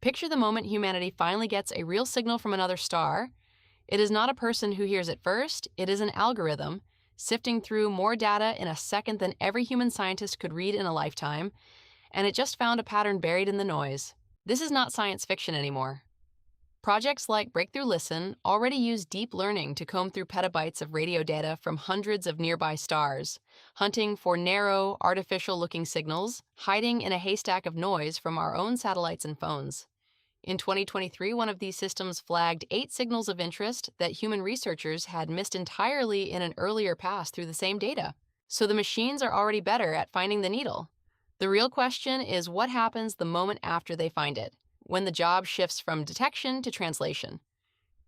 Picture the moment humanity finally gets a real signal from another star. It is not a person who hears it first, it is an algorithm, sifting through more data in a second than every human scientist could read in a lifetime, and it just found a pattern buried in the noise. This is not science fiction anymore. Projects like Breakthrough Listen already use deep learning to comb through petabytes of radio data from hundreds of nearby stars, hunting for narrow, artificial-looking signals, hiding in a haystack of noise from our own satellites and phones. In 2023, one of these systems flagged 8 signals of interest that human researchers had missed entirely in an earlier pass through the same data. So the machines are already better at finding the needle. The real question is what happens the moment after they find it, when the job shifts from detection to translation.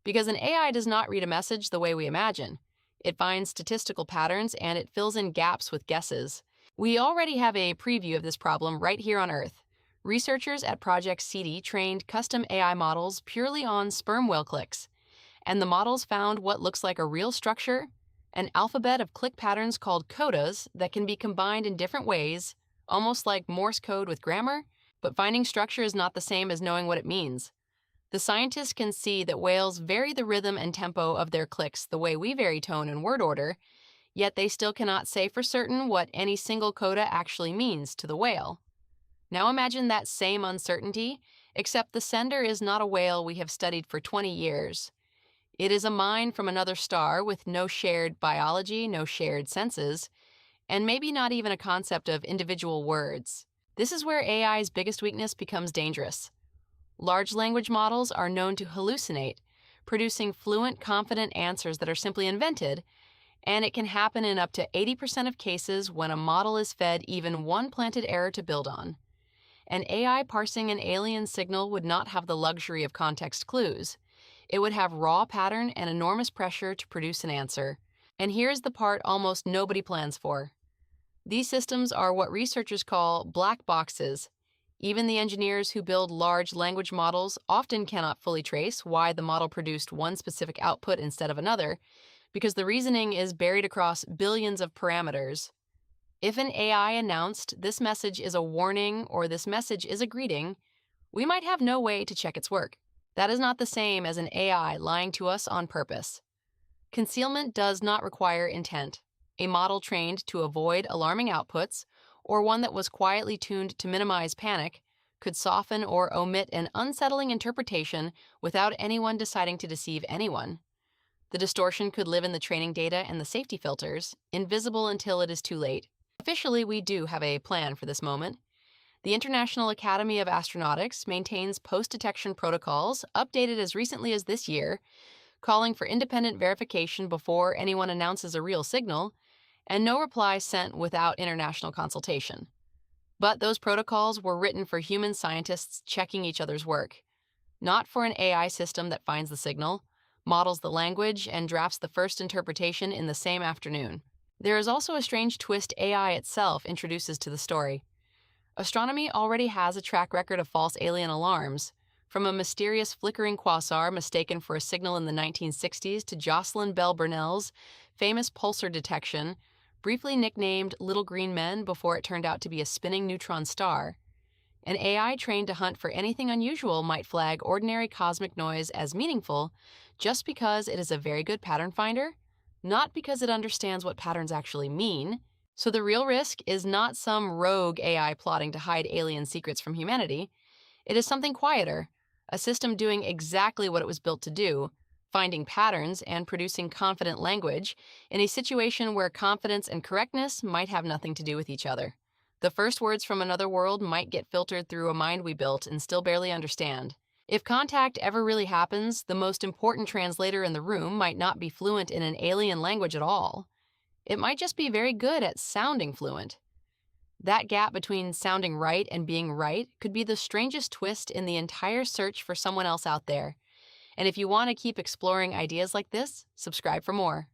Because an AI does not read a message the way we imagine. It finds statistical patterns and it fills in gaps with guesses. We already have a preview of this problem right here on Earth. Researchers at Project SETI trained custom AI models purely on sperm whale clicks, and the models found what looks like a real structure, an alphabet of click patterns called codas that can be combined in different ways, almost like Morse code with grammar, but finding structure is not the same as knowing what it means. The scientists can see that whales vary the rhythm and tempo of their clicks the way we vary tone and word order, yet they still cannot say for certain what any single coda actually means to the whale. Now imagine that same uncertainty, except the sender is not a whale we have studied for 20 years. It is a mind from another star with no shared biology, no shared senses, and maybe not even a concept of individual words. This is where AI's biggest weakness becomes dangerous. Large language models are known to hallucinate, producing fluent, confident answers that are simply invented, and it can happen in up to 80% of cases when a model is fed even one planted error to build on. An AI parsing an alien signal would not have the luxury of context clues. It would have raw pattern and enormous pressure to produce an answer. And here's the part almost nobody plans for. These systems are what researchers call black boxes. Even the engineers who build large language models often cannot fully trace why the model produced one specific output instead of another, because the reasoning is buried across billions of parameters. If an AI announced this message is a warning or this message is a greeting, we might have no way to check its work. That is not the same as an AI lying to us on purpose. Concealment does not require intent. A model trained to avoid alarming outputs, or one that was quietly tuned to minimize panic, could soften or omit an unsettling interpretation without anyone deciding to deceive anyone. The distortion could live in the training data and the safety filters, invisible until it is too late. Officially, we do have a plan for this moment. The International Academy of Astronautics maintains post-detection protocols, updated as recently as this year, calling for independent verification before anyone announces a real signal, and no reply sent without international consultation. But those protocols were written for human scientists checking each other's work, not for an AI system that finds the signal, models the language, and drafts the first interpretation in the same afternoon. There is also a strange twist AI itself introduces to the story. Astronomy already has a track record of false alien alarms, from a mysterious flickering quasar mistaken for a signal in the 1960s to Jocelyn Bell Burnell's famous pulsar detection, briefly nicknamed Little Green Men before it turned out to be a spinning neutron star. An AI trained to hunt for anything unusual might flag ordinary cosmic noise as meaningful just because it is a very good pattern finder, not because it understands what patterns actually mean. So the real risk is not some rogue AI plotting to hide alien secrets from humanity. It is something quieter, a system doing exactly what it was built to do, finding patterns and producing confident language in a situation where confidence and correctness might have nothing to do with each other. The first words from another world might get filtered through a mind we built and still barely understand. If contact ever really happens, the most important translator in the room might not be fluent in an alien language at all. It might just be very good at sounding fluent. That gap between sounding right and being right could be the strangest twist in the entire search for someone else out there. And if you want to keep exploring ideas like this, subscribe for more.